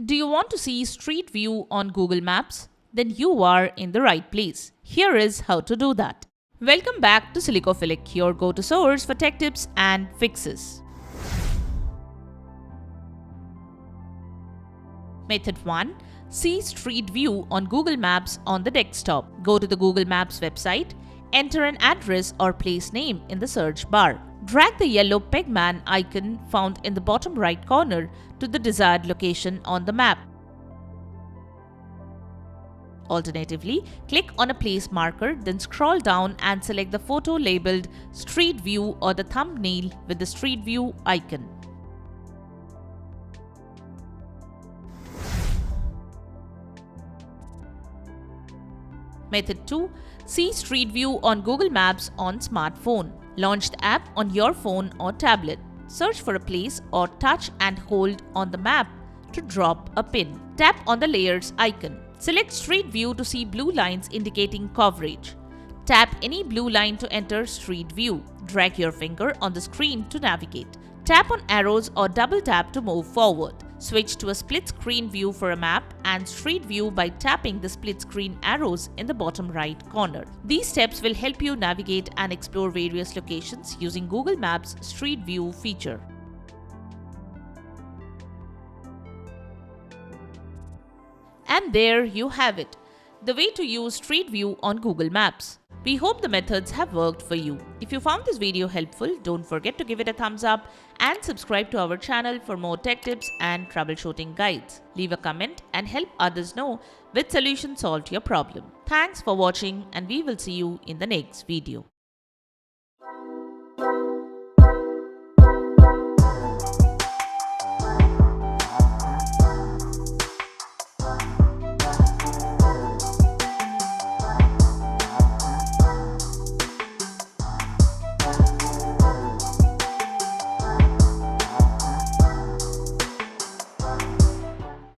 Do you want to see Street View on Google Maps? Then you are in the right place. Here is how to do that. Welcome back to Silicophilic, your go-to source for tech tips and fixes. Method 1. See Street View on Google Maps on the desktop. Go to the Google Maps website, enter an address or place name in the search bar. Drag the yellow pegman icon found in the bottom right corner to the desired location on the map. Alternatively, click on a place marker, then scroll down and select the photo labeled Street View or the thumbnail with the Street View icon. Method 2. See Street View on Google Maps on smartphone. Launch the app on your phone or tablet. Search for a place or touch and hold on the map to drop a pin. Tap on the layers icon. Select Street View to see blue lines indicating coverage. Tap any blue line to enter Street View. Drag your finger on the screen to navigate. Tap on arrows or double tap to move forward. Switch to a split screen view for a map and Street View by tapping the split screen arrows in the bottom right corner. These steps will help you navigate and explore various locations using Google Maps Street View feature. And there you have it, the way to use Street View on Google Maps. We hope the methods have worked for you. If you found this video helpful, don't forget to give it a thumbs up and subscribe to our channel for more tech tips and troubleshooting guides. Leave a comment and help others know which solution solved your problem. Thanks for watching and we will see you in the next video.